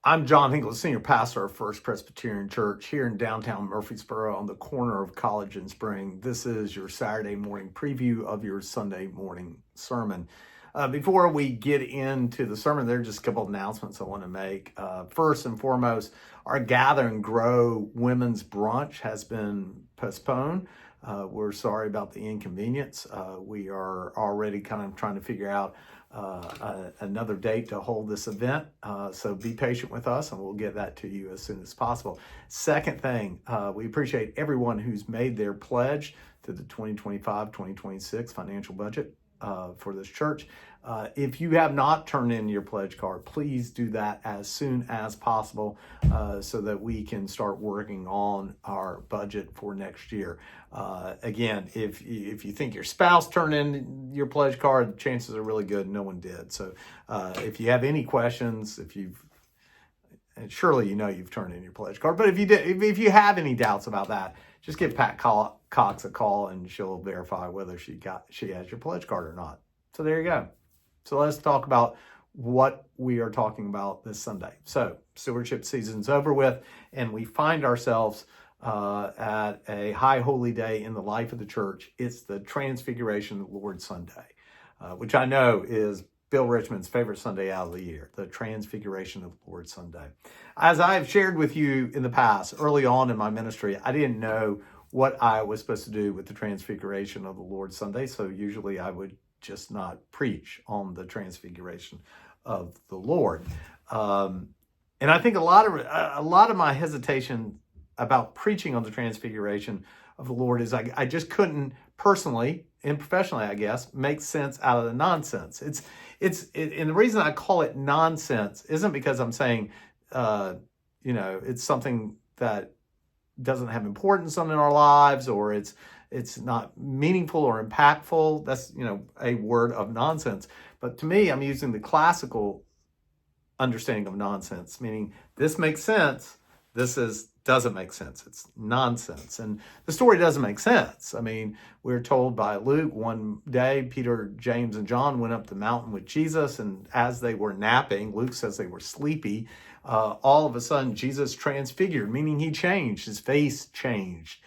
I'm John Hinkle, Senior Pastor of First Presbyterian Church here in downtown Murfreesboro on the corner of College and Spring. This is your Saturday morning preview of your Sunday morning sermon. Before we get into the sermon, there are just a couple of announcements I want to make. First and foremost, our Gather and Grow Women's Brunch has been postponed. We're sorry about the inconvenience. We are already kind of trying to figure out another date to hold this event. So be patient with us and we'll get that to you as soon as possible. Second thing, we appreciate everyone who's made their pledge to the 2025-2026 financial budget for this church. If you have not turned in your pledge card, please do that as soon as possible so that we can start working on our budget for next year. Again, if you think your spouse turned in your pledge card, chances are really good no one did. So if you have any questions, and surely you know you've turned in your pledge card, but if you have any doubts about that, just give Pat Cox a call and she'll verify whether she has your pledge card or not. So there you go. So let's talk about what we are talking about this Sunday. So stewardship season's over with, and we find ourselves at a high holy day in the life of the church. It's the Transfiguration of the Lord Sunday, which I know is Bill Richmond's favorite Sunday out of the year, the Transfiguration of the Lord Sunday. As I've shared with you in the past, early on in my ministry, I didn't know what I was supposed to do with the Transfiguration of the Lord Sunday, so usually I would just not preach on the Transfiguration of the Lord. And I think a lot of my hesitation about preaching on the Transfiguration of the Lord is I just couldn't personally and professionally, I guess, make sense out of the nonsense. And the reason I call it nonsense isn't because I'm saying, it's something that doesn't have importance in our lives, or it's not meaningful or impactful. That's, a word of nonsense. But to me, I'm using the classical understanding of nonsense, meaning this makes sense. This doesn't make sense. It's nonsense. And the story doesn't make sense. I mean, we're told by Luke one day, Peter, James, and John went up the mountain with Jesus. And as they were napping, Luke says they were sleepy. All of a sudden, Jesus transfigured, meaning he changed. His face changed.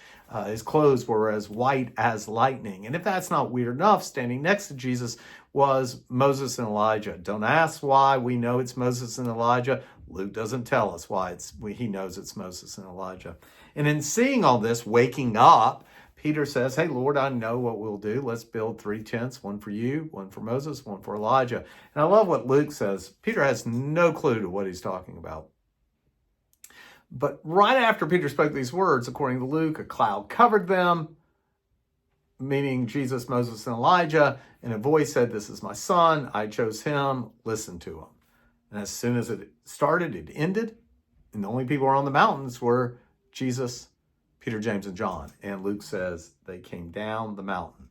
His clothes were as white as lightning. And if that's not weird enough, standing next to Jesus was Moses and Elijah. Don't ask why we know it's Moses and Elijah. Luke doesn't tell us why he knows it's Moses and Elijah. And in seeing all this, waking up, Peter says, hey, Lord, I know what we'll do. Let's build 3 tents, one for you, one for Moses, one for Elijah. And I love what Luke says. Peter has no clue to what he's talking about. But right after Peter spoke these words, according to Luke, a cloud covered them, meaning Jesus, Moses, and Elijah, and a voice said, this is my son, I chose him, listen to him. And as soon as it started, it ended, and the only people who were on the mountains were Jesus, Peter, James, and John. And Luke says they came down the mountain.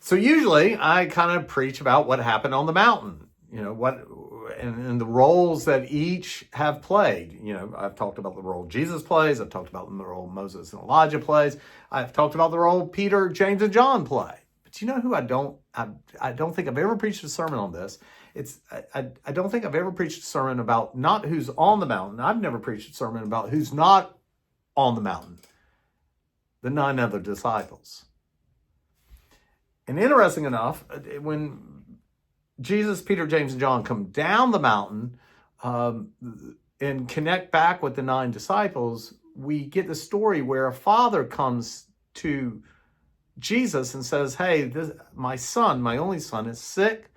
So usually I kind of preach about what happened on the mountain, and the roles that each have played. I've talked about the role Jesus plays. I've talked about the role Moses and Elijah plays. I've talked about the role Peter, James, and John play. But you know who I don't think I've ever preached a sermon on this. I don't think I've ever preached a sermon about not who's on the mountain. I've never preached a sermon about who's not on the mountain. The 9 other disciples. And interesting enough, when Jesus, Peter, James, and John come down the mountain and connect back with the 9 disciples, we get the story where a father comes to Jesus and says, hey, my son, my only son, is sick.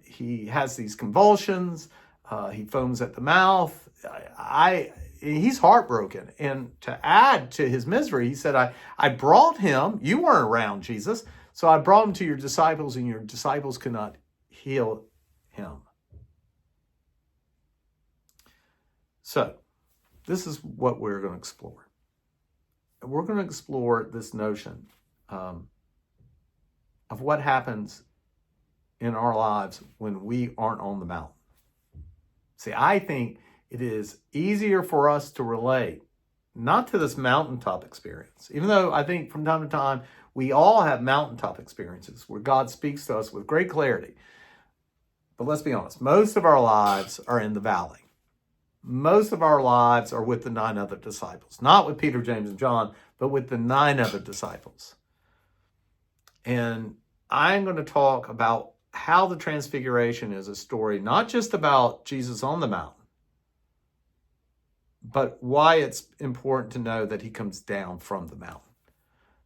He has these convulsions. He foams at the mouth. He's heartbroken. And to add to his misery, he said, I brought him. You weren't around, Jesus. So I brought him to your disciples, and your disciples could not heal him. So this is what we're going to explore. We're going to explore this notion of what happens in our lives when we aren't on the mountain. See, I think it is easier for us to relate, not to this mountaintop experience, even though I think from time to time we all have mountaintop experiences where God speaks to us with great clarity. But let's be honest, most of our lives are in the valley. Most of our lives are with the 9 other disciples, not with Peter, James, and John, but with the 9 other disciples. And I'm going to talk about how the Transfiguration is a story, not just about Jesus on the mountain, but why it's important to know that he comes down from the mountain.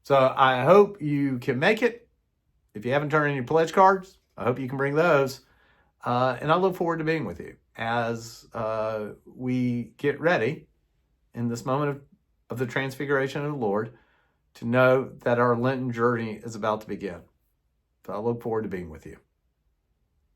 So I hope you can make it. If you haven't turned in your pledge cards, I hope you can bring those. And I look forward to being with you as we get ready in this moment of the Transfiguration of the Lord to know that our Lenten journey is about to begin. So I look forward to being with you.